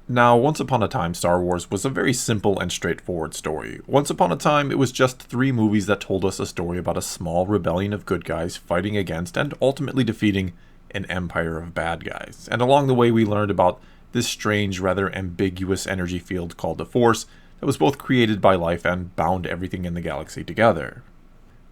Now, once upon a time, Star Wars was a very simple and straightforward story. Once upon a time, it was just three movies that told us a story about a small rebellion of good guys fighting against and ultimately defeating an empire of bad guys. And along the way, we learned about this strange, rather ambiguous energy field called the Force that was both created by life and bound everything in the galaxy together.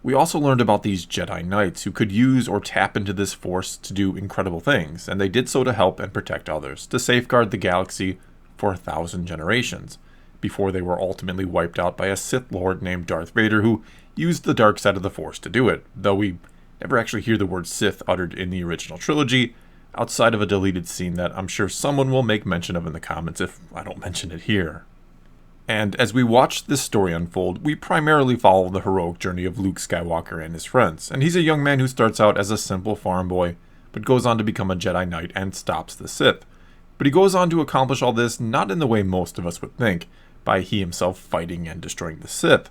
We also learned about these Jedi Knights who could use or tap into this force to do incredible things, and they did so to help and protect others, to safeguard the galaxy for 1,000 generations, before they were ultimately wiped out by a Sith Lord named Darth Vader who used the dark side of the Force to do it, though we never actually hear the word Sith uttered in the original trilogy, outside of a deleted scene that I'm sure someone will make mention of in the comments if I don't mention it here. And as we watch this story unfold, we primarily follow the heroic journey of Luke Skywalker and his friends, and he's a young man who starts out as a simple farm boy, but goes on to become a Jedi Knight and stops the Sith. But he goes on to accomplish all this not in the way most of us would think, by he himself fighting and destroying the Sith,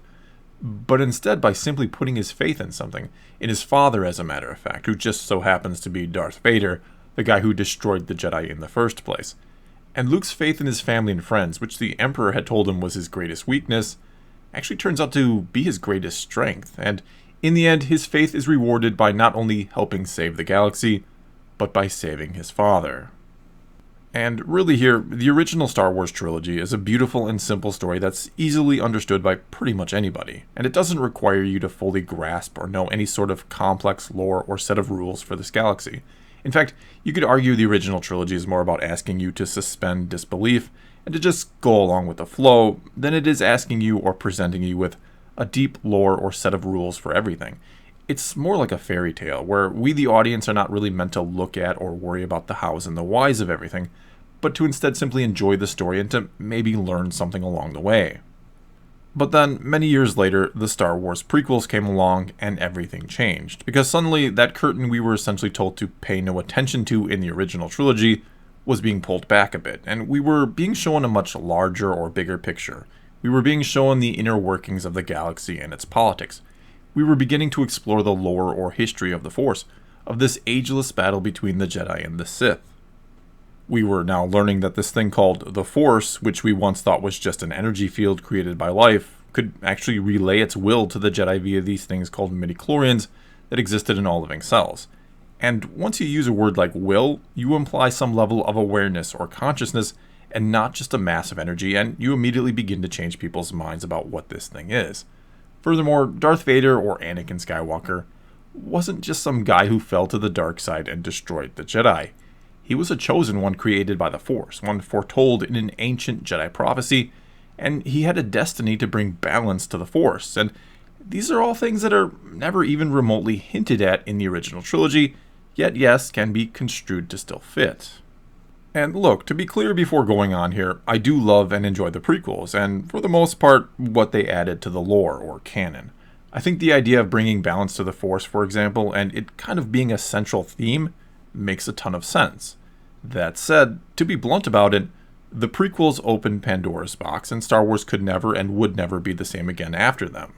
but instead by simply putting his faith in something, in his father as a matter of fact, who just so happens to be Darth Vader, the guy who destroyed the Jedi in the first place. And Luke's faith in his family and friends, which the Emperor had told him was his greatest weakness, actually turns out to be his greatest strength, and in the end, his faith is rewarded by not only helping save the galaxy, but by saving his father. And really here, the original Star Wars trilogy is a beautiful and simple story that's easily understood by pretty much anybody, and it doesn't require you to fully grasp or know any sort of complex lore or set of rules for this galaxy. In fact, you could argue the original trilogy is more about asking you to suspend disbelief and to just go along with the flow than it is asking you or presenting you with a deep lore or set of rules for everything. It's more like a fairy tale, where we the audience are not really meant to look at or worry about the hows and the whys of everything, but to instead simply enjoy the story and to maybe learn something along the way. But then, many years later, the Star Wars prequels came along and everything changed, because suddenly that curtain we were essentially told to pay no attention to in the original trilogy was being pulled back a bit, and we were being shown a much larger or bigger picture. We were being shown the inner workings of the galaxy and its politics. We were beginning to explore the lore or history of the Force, of this ageless battle between the Jedi and the Sith. We were now learning that this thing called the Force, which we once thought was just an energy field created by life, could actually relay its will to the Jedi via these things called midichlorians that existed in all living cells. And once you use a word like will, you imply some level of awareness or consciousness, and not just a mass of energy, and you immediately begin to change people's minds about what this thing is. Furthermore, Darth Vader, or Anakin Skywalker, wasn't just some guy who fell to the dark side and destroyed the Jedi. He was a chosen one created by the Force, one foretold in an ancient Jedi prophecy, and he had a destiny to bring balance to the Force, and these are all things that are never even remotely hinted at in the original trilogy, yet yes, can be construed to still fit. And look, to be clear before going on here, I do love and enjoy the prequels, and for the most part, what they added to the lore or canon. I think the idea of bringing balance to the Force, for example, and it kind of being a central theme, makes a ton of sense. That said, to be blunt about it, the prequels opened Pandora's box, and Star Wars could never and would never be the same again after them.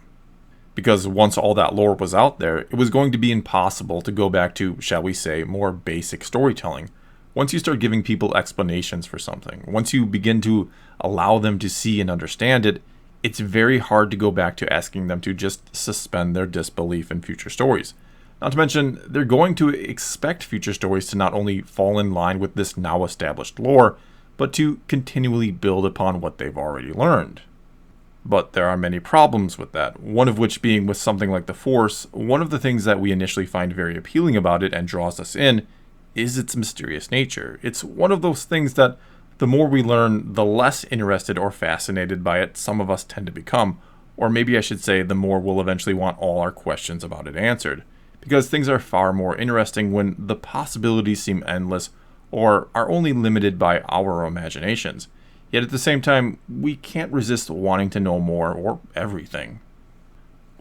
Because once all that lore was out there, it was going to be impossible to go back to, shall we say, more basic storytelling. Once you start giving people explanations for something, once you begin to allow them to see and understand it, it's very hard to go back to asking them to just suspend their disbelief in future stories. Not to mention, they're going to expect future stories to not only fall in line with this now established lore, but to continually build upon what they've already learned. But there are many problems with that, one of which being with something like the Force, one of the things that we initially find very appealing about it and draws us in is its mysterious nature. It's one of those things that the more we learn, the less interested or fascinated by it some of us tend to become, or maybe I should say the more we'll eventually want all our questions about it answered. Because things are far more interesting when the possibilities seem endless or are only limited by our imaginations. Yet at the same time, we can't resist wanting to know more or everything.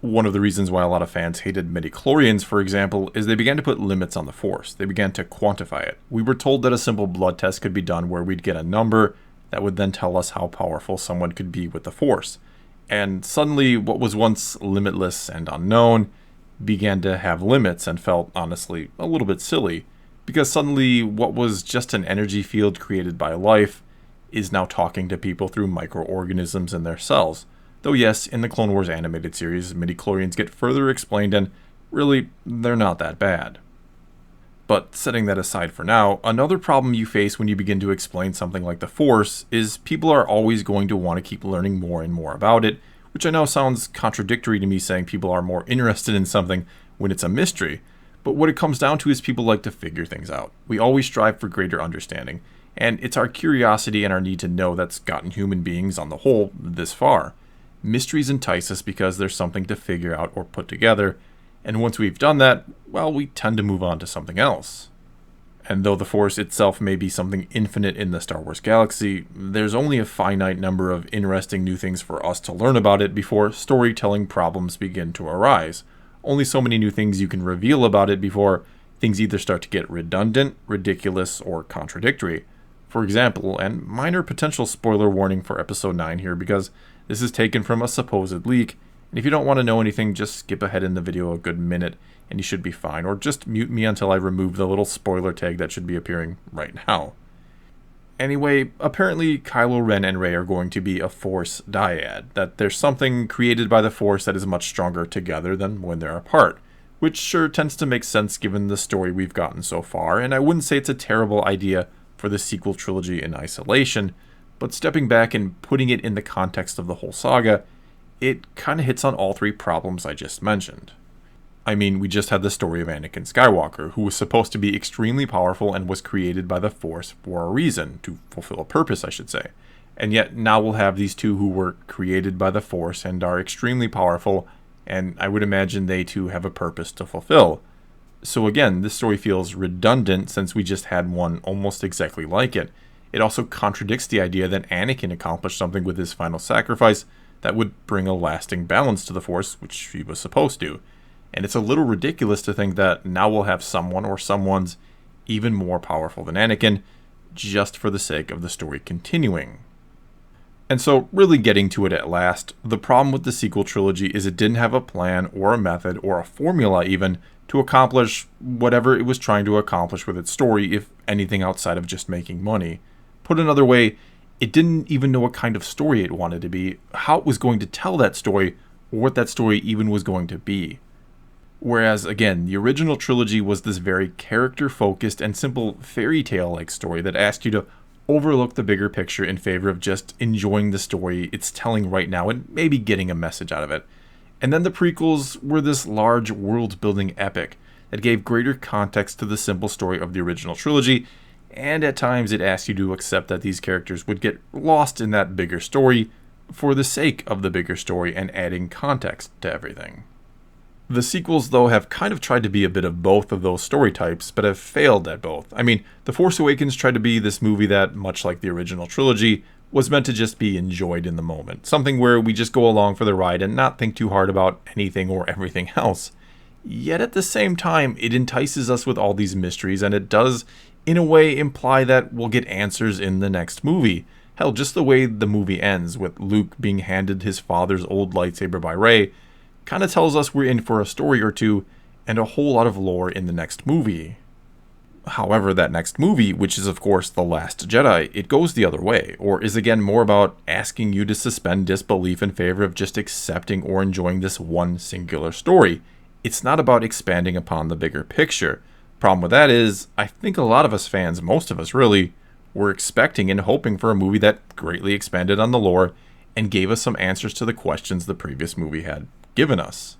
One of the reasons why a lot of fans hated midichlorians, for example, is they began to put limits on the Force. They began to quantify it. We were told that a simple blood test could be done where we'd get a number that would then tell us how powerful someone could be with the Force. And suddenly, what was once limitless and unknown began to have limits and felt, honestly, a little bit silly, because suddenly what was just an energy field created by life is now talking to people through microorganisms in their cells. Though yes, in the Clone Wars animated series, midichlorians get further explained and really, they're not that bad. But setting that aside for now, another problem you face when you begin to explain something like the Force is people are always going to want to keep learning more and more about it, which I know sounds contradictory to me saying people are more interested in something when it's a mystery, but what it comes down to is people like to figure things out. We always strive for greater understanding, and it's our curiosity and our need to know that's gotten human beings on the whole this far. Mysteries entice us because there's something to figure out or put together, and once we've done that, well, we tend to move on to something else. And though the Force itself may be something infinite in the Star Wars galaxy, there's only a finite number of interesting new things for us to learn about it before storytelling problems begin to arise. Only so many new things you can reveal about it before things either start to get redundant, ridiculous, or contradictory. For example, and minor potential spoiler warning for Episode 9 here because this is taken from a supposed leak, and if you don't want to know anything, just skip ahead in the video a good minute and you should be fine, or just mute me until I remove the little spoiler tag that should be appearing right now. Anyway, apparently Kylo Ren and Rey are going to be a Force dyad, that there's something created by the Force that is much stronger together than when they're apart, which sure tends to make sense given the story we've gotten so far, and I wouldn't say it's a terrible idea for the sequel trilogy in isolation, but stepping back and putting it in the context of the whole saga, it kind of hits on all three problems I just mentioned. I mean, we just had the story of Anakin Skywalker, who was supposed to be extremely powerful and was created by the Force for a reason, to fulfill a purpose, I should say. And yet now we'll have these two who were created by the Force and are extremely powerful, and I would imagine they too have a purpose to fulfill. So again, this story feels redundant since we just had one almost exactly like it. It also contradicts the idea that Anakin accomplished something with his final sacrifice that would bring a lasting balance to the Force, which he was supposed to. And it's a little ridiculous to think that now we'll have someone or someone's even more powerful than Anakin, just for the sake of the story continuing. And so, really getting to it at last, the problem with the sequel trilogy is it didn't have a plan or a method or a formula even to accomplish whatever it was trying to accomplish with its story, if anything outside of just making money. Put another way, it didn't even know what kind of story it wanted to be, how it was going to tell that story, or what that story even was going to be. Whereas, again, the original trilogy was this very character-focused and simple fairy tale-like story that asked you to overlook the bigger picture in favor of just enjoying the story it's telling right now and maybe getting a message out of it. And then the prequels were this large world-building epic that gave greater context to the simple story of the original trilogy, and at times it asked you to accept that these characters would get lost in that bigger story for the sake of the bigger story and adding context to everything. The sequels, though, have kind of tried to be a bit of both of those story types, but have failed at both. I mean, The Force Awakens tried to be this movie that, much like the original trilogy, was meant to just be enjoyed in the moment. Something where we just go along for the ride and not think too hard about anything or everything else. Yet at the same time, it entices us with all these mysteries, and it does, in a way, imply that we'll get answers in the next movie. Hell, just the way the movie ends, with Luke being handed his father's old lightsaber by Rey, kind of tells us we're in for a story or two and a whole lot of lore in the next movie. However, that next movie, which is of course The Last Jedi, it goes the other way, or is again more about asking you to suspend disbelief in favor of just accepting or enjoying this one singular story. It's not about expanding upon the bigger picture. Problem with that is, I think a lot of us fans, most of us really, were expecting and hoping for a movie that greatly expanded on the lore and gave us some answers to the questions the previous movie had given us.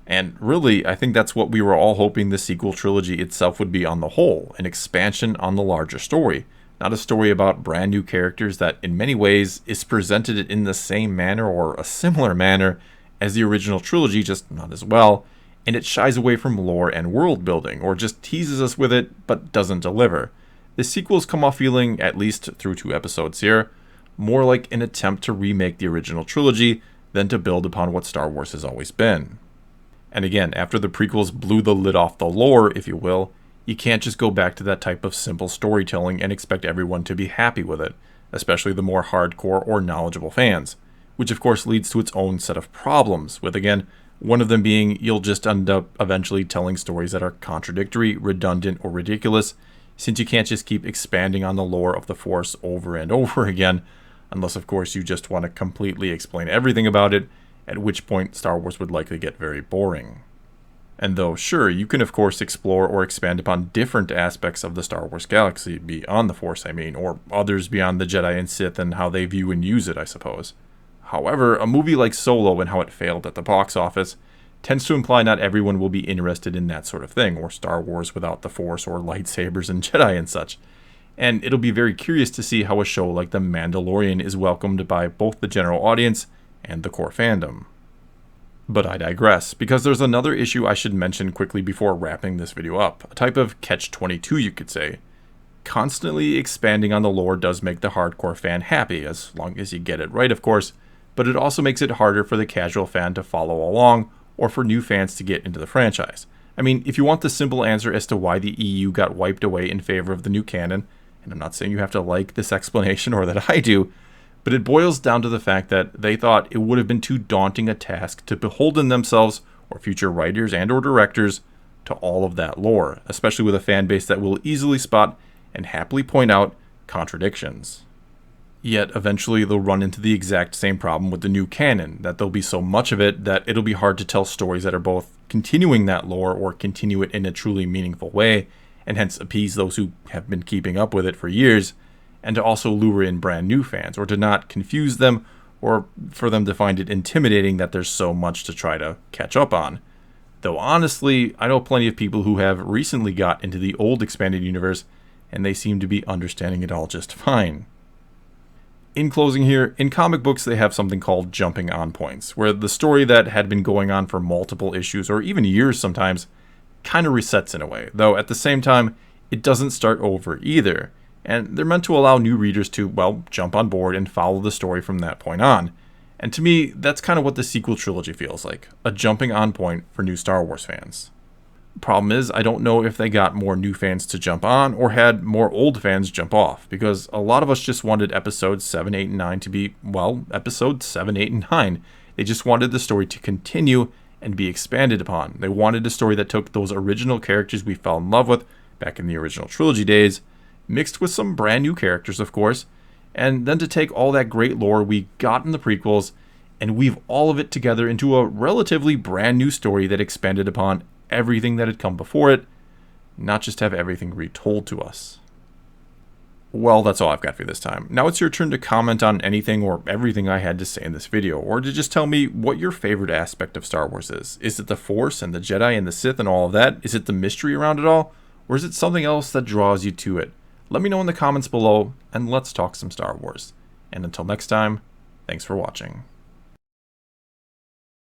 And really, I think that's what we were all hoping the sequel trilogy itself would be on the whole, an expansion on the larger story, not a story about brand new characters that in many ways is presented in the same manner or a similar manner as the original trilogy, just not as well, and it shies away from lore and world building, or just teases us with it but doesn't deliver. The sequels come off feeling, at least through 2 episodes here, more like an attempt to remake the original trilogy than to build upon what Star Wars has always been. And again, after the prequels blew the lid off the lore, if you will, you can't just go back to that type of simple storytelling and expect everyone to be happy with it, especially the more hardcore or knowledgeable fans, which of course leads to its own set of problems, with again, one of them being you'll just end up eventually telling stories that are contradictory, redundant, or ridiculous, since you can't just keep expanding on the lore of the Force over and over again, unless of course you just want to completely explain everything about it, at which point Star Wars would likely get very boring. And though, sure, you can of course explore or expand upon different aspects of the Star Wars galaxy, beyond the Force I mean, or others beyond the Jedi and Sith and how they view and use it, I suppose. However, a movie like Solo and how it failed at the box office tends to imply not everyone will be interested in that sort of thing, or Star Wars without the Force, or lightsabers and Jedi and such. And it'll be very curious to see how a show like The Mandalorian is welcomed by both the general audience and the core fandom. But I digress, because there's another issue I should mention quickly before wrapping this video up, a type of catch-22 you could say. Constantly expanding on the lore does make the hardcore fan happy, as long as you get it right of course, but it also makes it harder for the casual fan to follow along, or for new fans to get into the franchise. I mean, if you want the simple answer as to why the EU got wiped away in favor of the new canon, and I'm not saying you have to like this explanation or that I do, but it boils down to the fact that they thought it would have been too daunting a task to beholden themselves, or future writers and or directors, to all of that lore, especially with a fan base that will easily spot and happily point out contradictions. Yet eventually they'll run into the exact same problem with the new canon, that there'll be so much of it that it'll be hard to tell stories that are both continuing that lore or continue it in a truly meaningful way, and hence appease those who have been keeping up with it for years, and to also lure in brand new fans, or to not confuse them, or for them to find it intimidating that there's so much to try to catch up on. Though honestly, I know plenty of people who have recently got into the old expanded universe, and they seem to be understanding it all just fine. In closing here, in comic books they have something called jumping on points, where the story that had been going on for multiple issues, or even years sometimes, kind of resets in a way, though at the same time, it doesn't start over either, and they're meant to allow new readers to, well, jump on board and follow the story from that point on. And to me, that's kind of what the sequel trilogy feels like, a jumping on point for new Star Wars fans. Problem is, I don't know if they got more new fans to jump on or had more old fans jump off, because a lot of us just wanted episodes 7, 8, and 9 to be, well, episodes 7, 8, and 9. They just wanted the story to continue and be expanded upon. They wanted a story that took those original characters we fell in love with back in the original trilogy days, mixed with some brand new characters of course, and then to take all that great lore we got in the prequels and weave all of it together into a relatively brand new story that expanded upon everything that had come before it, not just have everything retold to us. Well, that's all I've got for you this time. Now it's your turn to comment on anything or everything I had to say in this video, or to just tell me what your favorite aspect of Star Wars is. Is it the Force and the Jedi and the Sith and all of that? Is it the mystery around it all? Or is it something else that draws you to it? Let me know in the comments below, and let's talk some Star Wars. And until next time, thanks for watching.